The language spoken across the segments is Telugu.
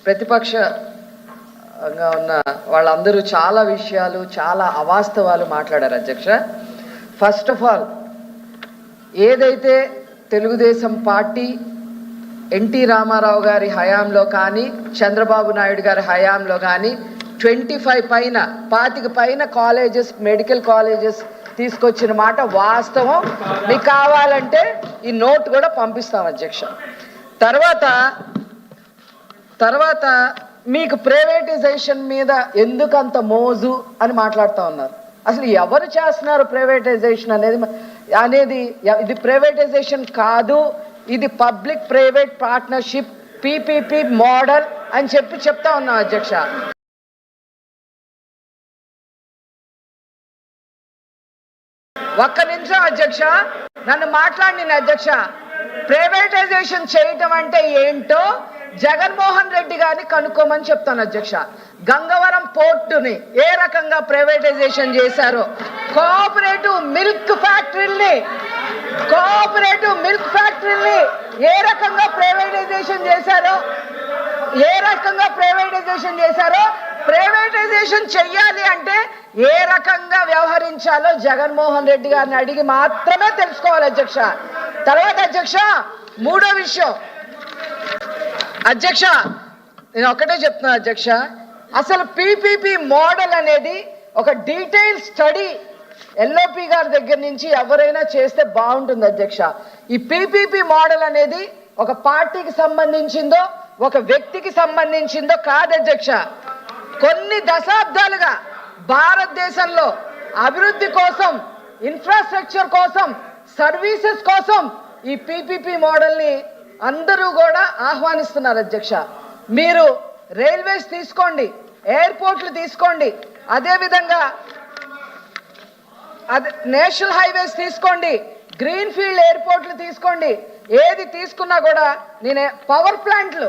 ప్రతిపక్షంగా ఉన్న వాళ్ళందరూ చాలా విషయాలు, చాలా అవాస్తవాలు మాట్లాడారు అధ్యక్ష. ఫస్ట్ ఆఫ్ ఆల్, ఏదైతే తెలుగుదేశం పార్టీ ఎన్టీ రామారావు గారి హయాంలో కానీ, చంద్రబాబు నాయుడు గారి హయాంలో కానీ 25 పైన 25 పైన కాలేజెస్, మెడికల్ కాలేజెస్ తీసుకొచ్చిన మాట వాస్తవం. మీకు కావాలంటే ఈ నోట్ కూడా పంపిస్తాం అధ్యక్ష. తర్వాత మీకు ప్రైవేటైజేషన్ మీద ఎందుకంత మోజు అని మాట్లాడుతూ ఉన్నారు. అసలు ఎవరు చేస్తున్నారు ప్రైవేటైజేషన్ అనేది ఇది ప్రైవేటైజేషన్ కాదు, ఇది public private partnership PPP model అని చెప్తా ఉన్నాం అధ్యక్ష. ఒక్క నిమిషం అధ్యక్ష, నన్ను మాట్లాడిన అధ్యక్ష. ప్రైవేటైజేషన్ చేయటం అంటే ఏంటో జగన్మోహన్ రెడ్డి గారిని కనుక్కోమని చెప్తాను అధ్యక్ష. గంగవరం పోర్టుని ఏ రకంగా ప్రైవేటైజేషన్ చేశారో, కోఆపరేటివ్ మిల్క్ ఫ్యాక్టరీని ఏ రకంగా ప్రైవేటైజేషన్ చేశారో, ప్రైవేటైజేషన్ చెయ్యాలి అంటే ఏ రకంగా వ్యవహరించాలో జగన్మోహన్ రెడ్డి గారిని అడిగి మాత్రమే తెలుసుకోవాలి అధ్యక్ష. తర్వాత అధ్యక్ష, మూడో విషయం అధ్యక్ష, నేను ఒకటే చెప్తున్నా అధ్యక్ష. అసలు పీపీపీ మోడల్ అనేది ఒక డీటెయిల్ స్టడీ ఎల్ఓపి గారి దగ్గర నుంచి ఎవరైనా చేస్తే బాగుంటుంది అధ్యక్ష. ఈ పీపీపీ మోడల్ అనేది ఒక పార్టీకి సంబంధించిందో, ఒక వ్యక్తికి సంబంధించిందో కాదు అధ్యక్ష. కొన్ని దశాబ్దాలుగా భారతదేశంలో అభివృద్ధి కోసం, ఇన్ఫ్రాస్ట్రక్చర్ కోసం, సర్వీసెస్ కోసం ఈ పీపీపీ మోడల్ని అందరూ కూడా ఆహ్వానిస్తున్నారు అధ్యక్ష. మీరు రైల్వేస్ తీసుకోండి, ఎయిర్పోర్ట్లు తీసుకోండి, అదేవిధంగా నేషనల్ హైవేస్ తీసుకోండి, గ్రీన్ ఫీల్డ్ ఎయిర్పోర్ట్లు తీసుకోండి, ఏది తీసుకున్నా కూడా నేనే పవర్ ప్లాంట్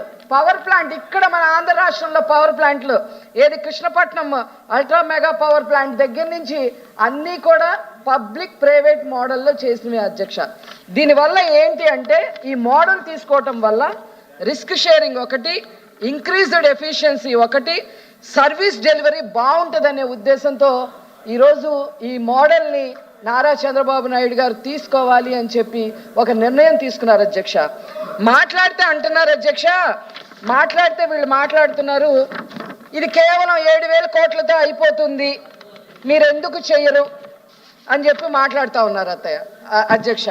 ఇక్కడ మన ఆంధ్ర రాష్ట్రంలో పవర్ ప్లాంట్లు, ఏది Krishnapatnam ultra mega power plant దగ్గర నుంచి అన్నీ కూడా పబ్లిక్ ప్రైవేట్ మోడల్లో చేసినవి అధ్యక్ష. దీనివల్ల ఏంటి అంటే, ఈ మోడల్ తీసుకోవటం వల్ల రిస్క్ షేరింగ్ ఒకటి, ఇంక్రీజ్డ్ ఎఫిషియన్సీ ఒకటి, సర్వీస్ డెలివరీ బాగుంటుందనే ఉద్దేశంతో ఈరోజు ఈ మోడల్ని నారా చంద్రబాబు నాయుడు గారు తీసుకోవాలి అని చెప్పి ఒక నిర్ణయం తీసుకున్నారు అధ్యక్ష. వీళ్ళు మాట్లాడుతున్నారు ఇది కేవలం 7,000 కోట్లతో అయిపోతుంది, మీరు ఎందుకు చెయ్యరు అని చెప్పి మాట్లాడుతూ ఉన్నారు అధ్యక్ష.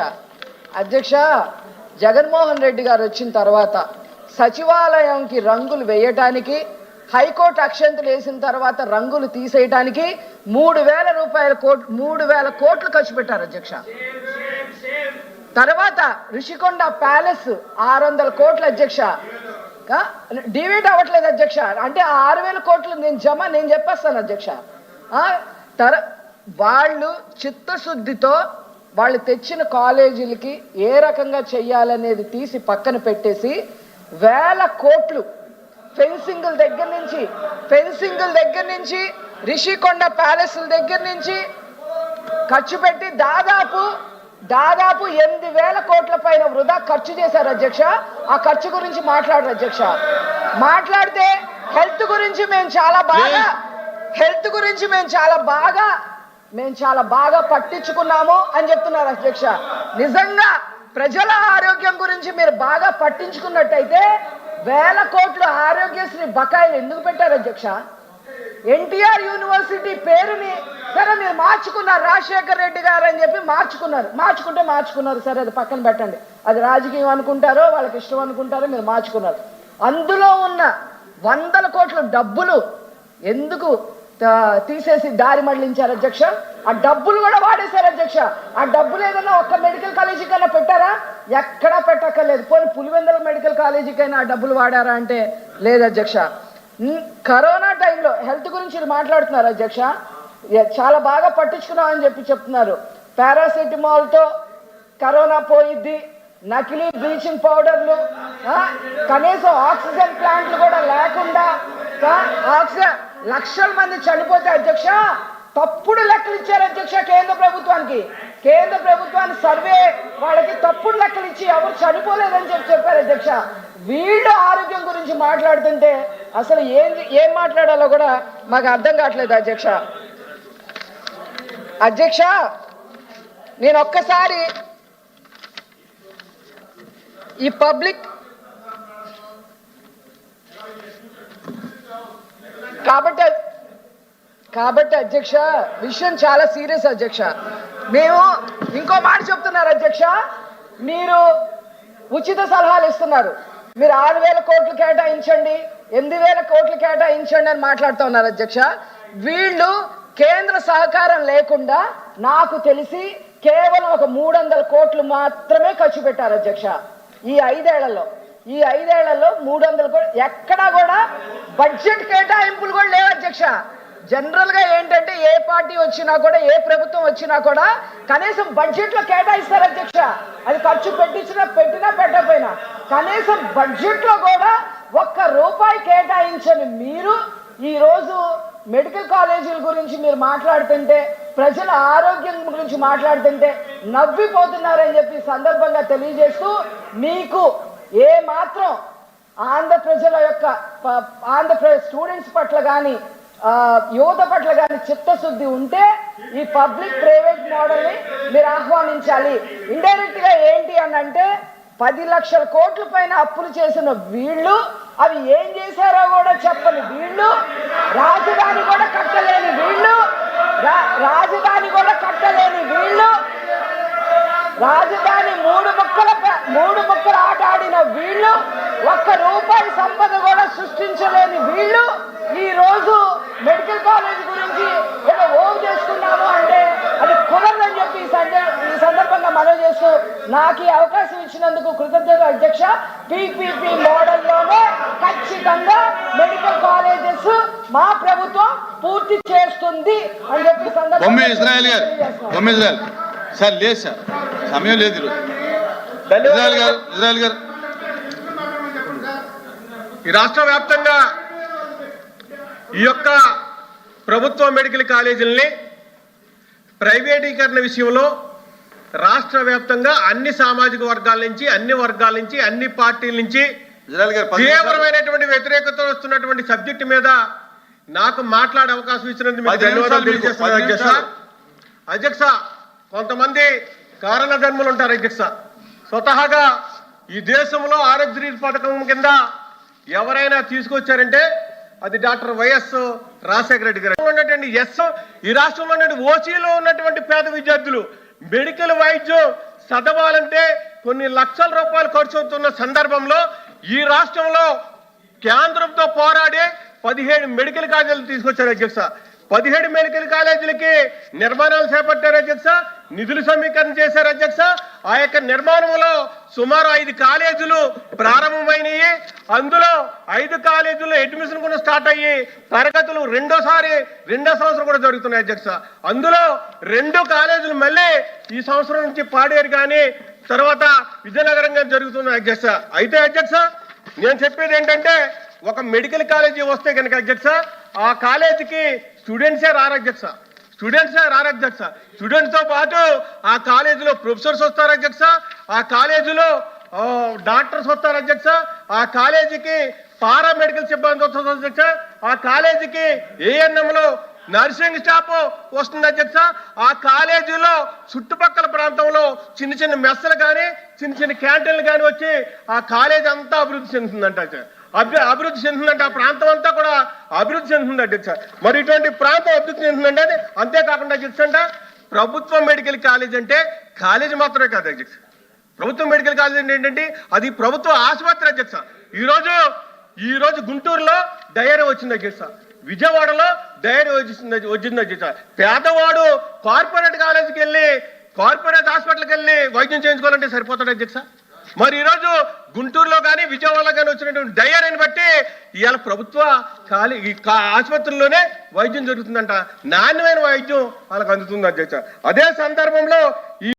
జగన్మోహన్ రెడ్డి గారు వచ్చిన తర్వాత సచివాలయంకి రంగులు వేయటానికి, హైకోర్టు అక్షంతలు వేసిన తర్వాత రంగులు తీసేయటానికి 3,000 కోట్లు ఖర్చు పెట్టారు అధ్యక్ష. తర్వాత రిషికొండ ప్యాలెస్ 600 కోట్లు అధ్యక్ష. డివైడ్ అవ్వట్లేదు అధ్యక్ష. అంటే 6,000 కోట్లు నేను చెప్పేస్తాను అధ్యక్ష. వాళ్ళు చిత్తశుద్ధితో వాళ్ళు తెచ్చిన కాలేజీలకి ఏ రకంగా చెయ్యాలనేది తీసి పక్కన పెట్టేసి 1,000 కోట్లు ఫెన్సింగుల దగ్గర నుంచి రిషికొండ ప్యాలెస్ల దగ్గర నుంచి ఖర్చు పెట్టి దాదాపు 8,000 కోట్ల పైన వృధా ఖర్చు చేశారు అధ్యక్ష. ఆ ఖర్చు గురించి మాట్లాడరు అధ్యక్ష. మాట్లాడితే హెల్త్ గురించి మేము చాలా బాగా పట్టించుకున్నాము అని చెప్తున్నారు అధ్యక్ష. నిజంగా ప్రజల ఆరోగ్యం గురించి మీరు బాగా పట్టించుకున్నట్టయితే 1,000 కోట్లు ఆరోగ్యశ్రీ బకాయిలు ఎందుకు పెట్టారు అధ్యక్ష? ఎన్టీఆర్ యూనివర్సిటీ పేరుని సరే మీరు మార్చుకున్నారు, రాజశేఖర్ రెడ్డి గారు అని చెప్పి మార్చుకున్నారు సరే, అది పక్కన పెట్టండి. అది రాజకీయం అనుకుంటారో, వాళ్ళకి ఇష్టం అనుకుంటారో, మీరు మార్చుకున్నారు. అందులో ఉన్న 100 కోట్ల డబ్బులు ఎందుకు తీసేసి దారి మళ్లించారు అధ్యక్ష? ఆ డబ్బులు కూడా వాడేశారు అధ్యక్ష. ఆ డబ్బులు ఏదైనా ఒక్క మెడికల్ కాలేజీ కన్నా పెట్టారా? ఎక్కడా పెట్టక్కర్లేదు. పోనీ పులివెందుల మెడికల్ కాలేజీకైనా ఆ డబ్బులు వాడారా అంటే లేదు అధ్యక్ష. కరోనా టైంలో హెల్త్ గురించి మాట్లాడుతున్నారు అధ్యక్ష. చాలా బాగా పట్టించుకున్నామని చెప్తున్నారు. పారాసెటమాల్తో కరోనా పోయిద్ది, నకిలీ బ్లీచింగ్ పౌడర్లు, కనీసం ఆక్సిజన్ ప్లాంట్లు కూడా లేకుండా లక్షల మంది చనిపోతే అధ్యక్ష తప్పుడు లెక్కలు ఇచ్చారు అధ్యక్ష కేంద్ర ప్రభుత్వానికి సర్వే వాళ్ళకి తప్పుడు లెక్కలు ఇచ్చి ఎవరు చనిపోలేదని చెప్పారు అధ్యక్ష. వీళ్ళు ఆరోగ్యం గురించి మాట్లాడుతుంటే అసలు ఏం మాట్లాడాలో కూడా మాకు అర్థం కావట్లేదు అధ్యక్ష. అధ్యక్ష, నేను ఒక్కసారి ఈ పబ్లిక్ కాబట్టి అధ్యక్ష, విషయం చాలా సీరియస్ అధ్యక్ష. మేము ఇంకో మాట చెప్తున్నారు అధ్యక్ష, మీరు ఉచిత సలహాలు ఇస్తున్నారు. మీరు 6,000 కోట్లు కేటాయించండి, 8,000 కోట్లు కేటాయించండి అని మాట్లాడుతూ ఉన్నారు అధ్యక్ష. వీళ్ళు కేంద్ర సహకారం లేకుండా నాకు తెలిసి కేవలం ఒక 300 కోట్లు మాత్రమే ఖర్చు పెట్టారు అధ్యక్ష ఈ 5 ఏళ్లలో. ఈ 5 ఏళ్లలో 300 కోట్లు, ఎక్కడా కూడా బడ్జెట్ కేటాయింపులు కూడా లేవు అధ్యక్ష. జనరల్ గా ఏంటంటే ఏ పార్టీ వచ్చినా కూడా, ఏ ప్రభుత్వం వచ్చినా కూడా కనీసం బడ్జెట్ లో కేటాయిస్తారు అధ్యక్ష. అది ఖర్చు పెట్టినా పెట్టకపోయినా కనీసం బడ్జెట్ లో కూడా ₹1 కేటాయించని మీరు ఈ రోజు మెడికల్ కాలేజీల గురించి మీరు మాట్లాడుతుంటే, ప్రజల ఆరోగ్యం గురించి మాట్లాడుతుంటే నవ్విపోతున్నారని చెప్పి సందర్భంగా తెలియజేస్తూ, మీకు ఏ మాత్రం ఆంధ్రప్రదేశ్ స్టూడెంట్స్ పట్ల కానీ యువత పట్ల కానీ చిత్తశుద్ధి ఉంటే ఈ పబ్లిక్ ప్రైవేట్ మోడల్ని మీరు ఆహ్వానించాలి. ఇండైరెక్ట్ గా ఏంటి అని అంటే 10 లక్షల కోట్ల పైన అప్పులు చేసిన వీళ్ళు అవి ఏం చేశారో కూడా చెప్పని వీళ్ళు, రాజధాని కూడా కట్టలేని వీళ్ళు, రాజధాని మూడు ముక్కల ఆట ఆడిన వీళ్ళు, ₹1 సంపద కూడా సృష్టించలేని వీళ్ళు ఈ రోజు మెడికల్ కాలేజ్ గురించి ఏదో ఓవ్ చేసుకున్నాము అంటే అది కుదరదని చెప్పి ఈ సందర్భంగా మనవి చేస్తూ, నాకు ఈ అవకాశం ఇచ్చినందుకు కృతజ్ఞతలు అధ్యక్ష. పీపీపీ మోడల్లోనే ఖచ్చితంగా మెడికల్ కాలేజెస్ మా ప్రభుత్వం పూర్తి చేస్తుంది అని చెప్పి సందర్భంగా సార్ లేదు సార్, సమయం లేదు. ఇజ్రాయల్ గారు, ఈ రాష్ట్ర వ్యాప్తంగా ఈ యొక్క ప్రభుత్వ మెడికల్ కాలేజీలని ప్రైవేటీకరణ విషయంలో రాష్ట్ర వ్యాప్తంగా అన్ని సామాజిక వర్గాల నుంచి, అన్ని పార్టీల నుంచి తీవ్రమైనటువంటి వ్యతిరేకత వస్తున్నటువంటి సబ్జెక్టు మీద నాకు మాట్లాడే అవకాశం ఇచ్చినందుకు మీకు ధన్యవాదాలు తెలియజేస్తున్నాను అధ్యక్ష. అధ్యక్ష, కొంతమంది కారణ జన్మలు ఉంటారు అధ్యక్ష. స్వతహాగా ఈ దేశంలో ఆరోగ్యశ్రీ పథకం కింద ఎవరైనా తీసుకొచ్చారంటే అది డాక్టర్ వైఎస్ రాజశేఖర రెడ్డి గారు. ఉన్నటువంటి ఈ రాష్ట్రంలో ఓసీలో ఉన్నటువంటి పేద విద్యార్థులు మెడికల్ వైద్యం చదవాలంటే కొన్ని లక్షల రూపాయలు ఖర్చు అవుతున్న సందర్భంలో ఈ రాష్ట్రంలో కేంద్రంతో పోరాడి 17 మెడికల్ కాలేజీలు తీసుకొచ్చారు అధ్యక్ష. 17 మెడికల్ కాలేజీలకి నిర్మాణాలు చేపట్టారు అధ్యక్ష, నిధులు సమీకరణ చేశారు అధ్యక్ష. ఆ యొక్క నిర్మాణంలో సుమారు 5 కాలేజీలు ప్రారంభమైనవి. అందులో 5 కాలేజీల్లో అడ్మిషన్ కూడా స్టార్ట్ అయ్యి తరగతులు రెండో సంవత్సరం కూడా జరుగుతున్నాయి అధ్యక్ష. అందులో 2 కాలేజీలు మళ్ళీ ఈ సంవత్సరం నుంచి పాడేరు కానీ తర్వాత విజయనగరం కానీ జరుగుతున్నాయి అధ్యక్ష. అయితే అధ్యక్ష, నేను చెప్పేది ఏంటంటే, ఒక మెడికల్ కాలేజీ వస్తే కనుక అధ్యక్ష, ఆ కాలేజీకి స్టూడెంట్సే రారు అధ్యక్ష. స్టూడెంట్స్ తో పాటు ఆ కాలేజీలో ప్రొఫెసర్స్ వస్తారు అధ్యక్ష, ఆ కాలేజీలో డాక్టర్స్ వస్తారు అధ్యక్ష, ఆ కాలేజీకి పారామెడికల్ సిబ్బంది వస్తారు అధ్యక్ష, ఆ కాలేజీకి ఏఎన్ఎంలో నర్సింగ్ స్టాఫ్ వస్తుంది అధ్యక్ష. ఆ కాలేజీలో చుట్టుపక్కల ప్రాంతంలో చిన్న మెస్సులు కానీ చిన్న క్యాంటీన్లు కానీ వచ్చి ఆ కాలేజీ అంతా అభివృద్ధి చెందుతుందంట. ఆ ప్రాంతం అంతా కూడా అభివృద్ధి చెందుతుంది అధ్యక్ష. మరి ఇటువంటి ప్రాంతం అభివృద్ధి చెందుతుందంటే అది అంతేకాకుండా అధ్యక్ష, ప్రభుత్వ మెడికల్ కాలేజ్ అంటే కాలేజీ మాత్రమే కాదు అధ్యక్ష. ప్రభుత్వ మెడికల్ కాలేజ్ అంటే ఏంటంటే అది ప్రభుత్వ ఆసుపత్రి అధ్యక్ష. ఈ రోజు గుంటూరులో డయేరియా వచ్చింది అధ్యక్ష, విజయవాడలో డయేరియా వచ్చింది అధ్యక్ష. పేదవాడు కార్పొరేట్ కాలేజీకి వెళ్ళి, కార్పొరేట్ హాస్పిటల్కి వెళ్ళి వైద్యం చేయించుకోవాలంటే సరిపోతాడు అధ్యక్ష. మరి ఈరోజు గుంటూరులో కానీ విజయవాడలో కానీ వచ్చినటువంటి డయేరియాని బట్టి ఇవాళ ప్రభుత్వ ఆసుపత్రుల్లోనే వైద్యం జరుగుతుందంట, నాణ్యమైన వైద్యం వాళ్ళకి అందుతుంది అధ్యక్ష. అదే సందర్భంలో